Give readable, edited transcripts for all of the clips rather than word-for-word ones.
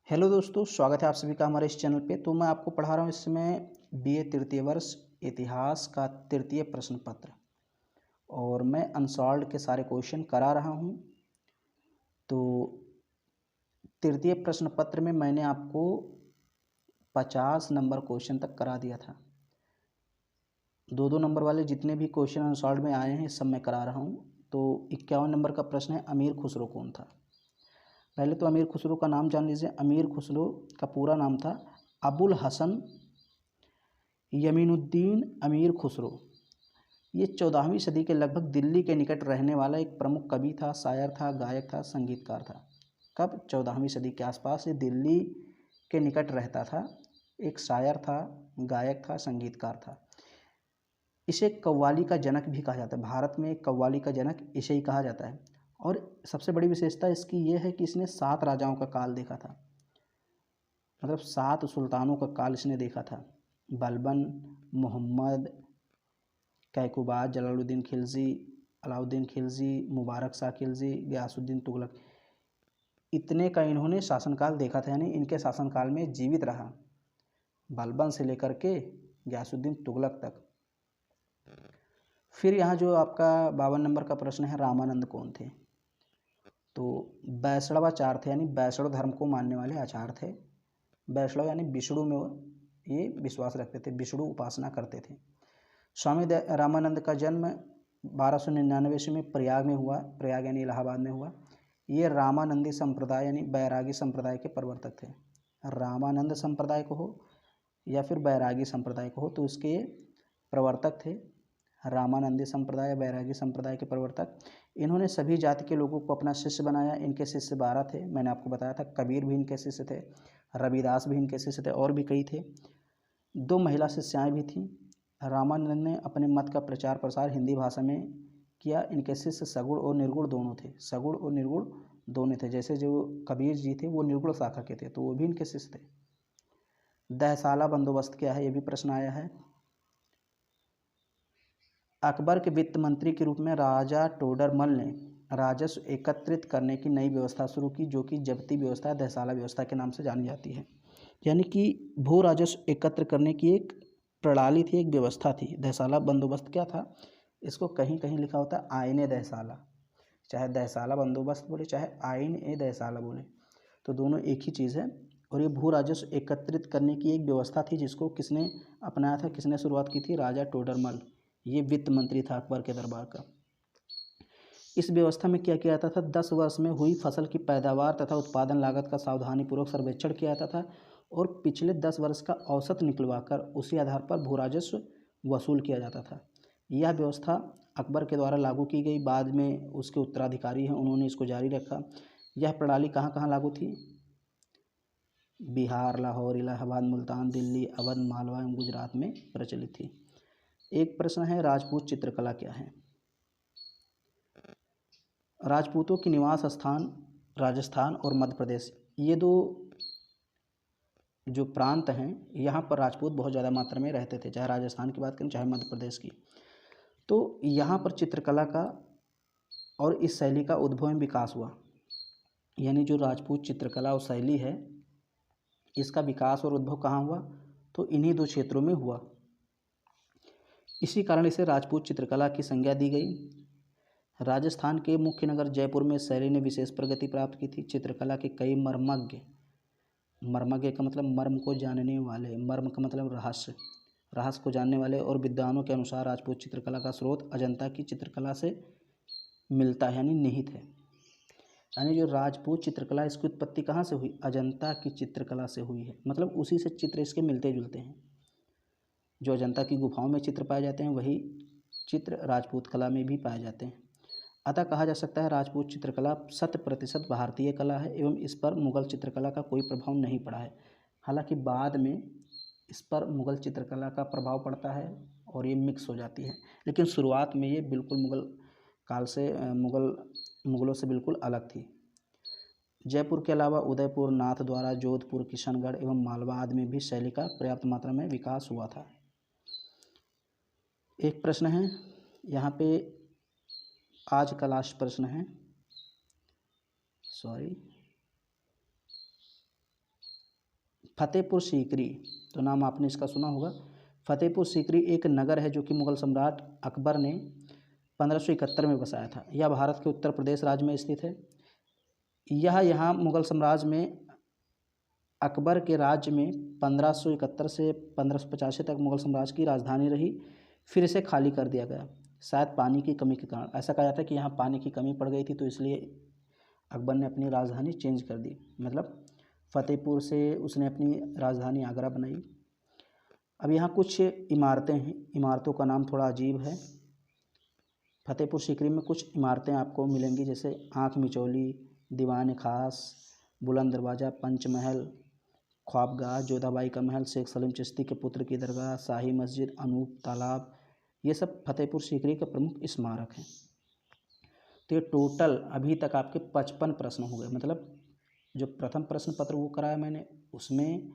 Hello दोस्तों, स्वागत है आप सभी का हमारे इस चैनल पे। तो मैं आपको पढ़ा रहा हूँ इसमें बीए तृतीय वर्ष इतिहास का तृतीय प्रश्न पत्र, और मैं अनसॉल्व्ड के सारे क्वेश्चन करा रहा हूँ। तो तृतीय प्रश्न पत्र में मैंने आपको 50 नंबर क्वेश्चन तक करा दिया था। 2-2 नंबर वाले जितने भी क्वेश्चन अनसॉल्व्ड में आए हैं सब मैं करा रहा हूँ। तो 51 नंबर का प्रश्न है, अमीर खुसरो कौन था। पहले तो अमीर खुसरो का नाम जान लीजिए। अमीर खुसरो का पूरा नाम था अबुल हसन यमीनुद्दीन अमीर खुसरो। ये 14वीं सदी के लगभग दिल्ली के निकट रहने वाला एक प्रमुख कवि था, शायर था, गायक था, संगीतकार था। कब? 14वीं सदी के आसपास ये दिल्ली के निकट रहता था। एक शायर था, गायक था, संगीतकार था। इसे कव्वाली का जनक भी कहा जाता है। भारत में कव्वाली का जनक इसे ही कहा जाता है। और सबसे बड़ी विशेषता इसकी ये है कि इसने 7 राजाओं का काल देखा था, मतलब 7 सुल्तानों का काल इसने देखा था। बलबन, मोहम्मद, कैकुबाद, जलालुद्दीन खिलजी, अलाउद्दीन खिलजी, मुबारक शाह खिलजी, गयासुद्दीन तुगलक, इतने का इन्होंने शासनकाल देखा था। यानी इनके शासनकाल में जीवित रहा, बलबन से लेकर के गयासुद्दीन तुगलक तक। फिर यहाँ जो आपका 52 नंबर का प्रश्न है, रामानंद कौन थे। तो वैष्णवाचार्य थे, यानी वैष्णव धर्म को मानने वाले आचार्य थे। वैष्णव यानी विष्णु में ये विश्वास रखते थे, विष्णु उपासना करते थे। स्वामी रामानंद का जन्म 1299 ईस्वी में प्रयाग में हुआ। प्रयाग यानी इलाहाबाद में हुआ। ये रामानंदी संप्रदाय यानी बैरागी संप्रदाय के प्रवर्तक थे। रामानंद संप्रदाय को हो या फिर बैरागी संप्रदाय को हो, तो उसके ये प्रवर्तक थे। रामानंदी संप्रदाय, बैरागी संप्रदाय के प्रवर्तक। इन्होंने सभी जाति के लोगों को अपना शिष्य बनाया। इनके शिष्य 12 थे, मैंने आपको बताया था। कबीर भी इनके शिष्य थे, रविदास भी इनके शिष्य थे, और भी कई थे। 2 महिला शिष्याएँ भी थीं। रामानंद ने अपने मत का प्रचार प्रसार हिंदी भाषा में किया। इनके शिष्य सगुण और निर्गुण दोनों थे। सगुण और निर्गुण दोनों थे। जैसे जो कबीर जी थे वो निर्गुण शाखा के थे, तो वो भी इनके शिष्य थे। दहसाला बंदोबस्त क्या है, ये भी प्रश्न आया है। अकबर के वित्त मंत्री के रूप में राजा टोडरमल ने राजस्व एकत्रित करने की नई व्यवस्था शुरू की, जो कि जब्ती व्यवस्था, दहसाला व्यवस्था के नाम से जानी जाती है। यानी कि भू राजस्व एकत्र करने की एक प्रणाली थी, एक व्यवस्था थी। दहसाला बंदोबस्त क्या था, इसको कहीं कहीं लिखा होता है आईन ए दहसाला। चाहे दहसाला बंदोबस्त बोले, चाहे आईन ए दहसाला बोले, तो दोनों एक ही चीज़ है। और ये भू राजस्व एकत्रित करने की एक व्यवस्था थी, जिसको किसने अपनाया था, किसने शुरुआत की थी? राजा टोडरमल। ये वित्त मंत्री था अकबर के दरबार का। इस व्यवस्था में क्या किया जाता था? 10 वर्ष में हुई फसल की पैदावार तथा उत्पादन लागत का सावधानीपूर्वक सर्वेक्षण किया जाता था, और पिछले 10 वर्ष का औसत निकलवाकर उसी आधार पर भू राजस्व वसूल किया जाता था। यह व्यवस्था अकबर के द्वारा लागू की गई। बाद में उसके उत्तराधिकारी हैं, उन्होंने इसको जारी रखा। यह प्रणाली कहाँ कहाँ लागू थी? बिहार, लाहौर, इलाहाबाद, मुल्तान, दिल्ली, अवध, मालवा एवं गुजरात में प्रचलित थी। एक प्रश्न है, राजपूत चित्रकला क्या है। राजपूतों के निवास स्थान राजस्थान और मध्य प्रदेश, ये 2 जो प्रांत हैं, यहाँ पर राजपूत बहुत ज़्यादा मात्रा में रहते थे। चाहे राजस्थान की बात करें, चाहे मध्य प्रदेश की। तो यहाँ पर चित्रकला का और इस शैली का उद्भव एवं विकास हुआ। यानी जो राजपूत चित्रकला और शैली है, इसका विकास और उद्भव कहाँ हुआ? तो इन्हीं 2 क्षेत्रों में हुआ। इसी कारण इसे राजपूत चित्रकला की संज्ञा दी गई। राजस्थान के मुख्य नगर जयपुर में शैली ने विशेष प्रगति प्राप्त की थी। चित्रकला के कई मर्मज्ञ, मर्मज्ञ का मतलब मर्म को जानने वाले, मर्म का मतलब रहस्य, रहस्य को जानने वाले और विद्वानों के अनुसार राजपूत चित्रकला का स्रोत अजंता की चित्रकला से मिलता है, यानी निहित है। यानी जो राजपूत चित्रकला, इसकी उत्पत्ति कहाँ से हुई? अजंता की चित्रकला से हुई है। मतलब उसी से चित्र इसके मिलते जुलते हैं। जो अजंता की गुफाओं में चित्र पाए जाते हैं, वही चित्र राजपूत कला में भी पाए जाते हैं। अतः कहा जा सकता है राजपूत चित्रकला 100% भारतीय कला है, एवं इस पर मुग़ल चित्रकला का कोई प्रभाव नहीं पड़ा है। हालांकि बाद में इस पर मुग़ल चित्रकला का प्रभाव पड़ता है और ये मिक्स हो जाती है, लेकिन शुरुआत में ये बिल्कुल मुग़ल काल से मुग़लों से बिल्कुल अलग थी। जयपुर के अलावा उदयपुर, नाथद्वारा, जोधपुर, किशनगढ़ एवं मालवा आदि में भी शैली का पर्याप्त मात्रा में विकास हुआ था। एक प्रश्न है यहाँ पे, आज का लास्ट प्रश्न है, फतेहपुर सीकरी, तो नाम आपने इसका सुना होगा। फतेहपुर सीकरी एक नगर है जो कि मुग़ल सम्राट अकबर ने 1571 में बसाया था। यह भारत के उत्तर प्रदेश राज्य में स्थित है। यह यहाँ मुग़ल साम्राज्य में अकबर के राज्य में 1571 से 1585 तक मुग़ल साम्राज्य की राजधानी रही। फिर इसे खाली कर दिया गया, शायद पानी की कमी के कारण। ऐसा कहा जाता है कि यहाँ पानी की कमी पड़ गई थी, तो इसलिए अकबर ने अपनी राजधानी चेंज कर दी, मतलब फतेहपुर से उसने अपनी राजधानी आगरा बनाई। अब यहाँ कुछ इमारतें हैं, इमारतों का नाम थोड़ा अजीब है। फतेहपुर सीकरी में कुछ इमारतें आपको मिलेंगी, जैसे आँख मिचौली, दीवान खास, बुलंद दरवाज़ा, पंचमहल, ख्वाबगाह, जोधाबाई का महल, शेख सलीम चिश्ती के पुत्र की दरगाह, शाही मस्जिद, अनूप तालाब, ये सब फतेहपुर सीकरी के प्रमुख स्मारक हैं। तो ये टोटल अभी तक आपके 55 प्रश्न हो गए, मतलब जो प्रथम प्रश्न पत्र वो कराया मैंने उसमें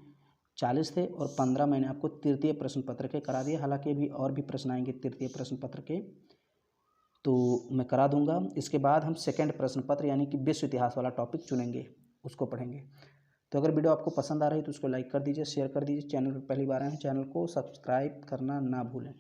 40 थे और 15 मैंने आपको तृतीय प्रश्न पत्र के करा दिए। हालांकि अभी और भी प्रश्न आएंगे तृतीय प्रश्न पत्र के, तो मैं करा दूंगा। इसके बाद हम सेकंड प्रश्न पत्र यानी कि विश्व इतिहास वाला टॉपिक चुनेंगे, उसको पढ़ेंगे। तो अगर वीडियो आपको पसंद आ रही है तो उसको लाइक कर दीजिए, शेयर कर दीजिए। चैनल पर पहली बार आए हैं, चैनल को सब्सक्राइब करना ना भूलें।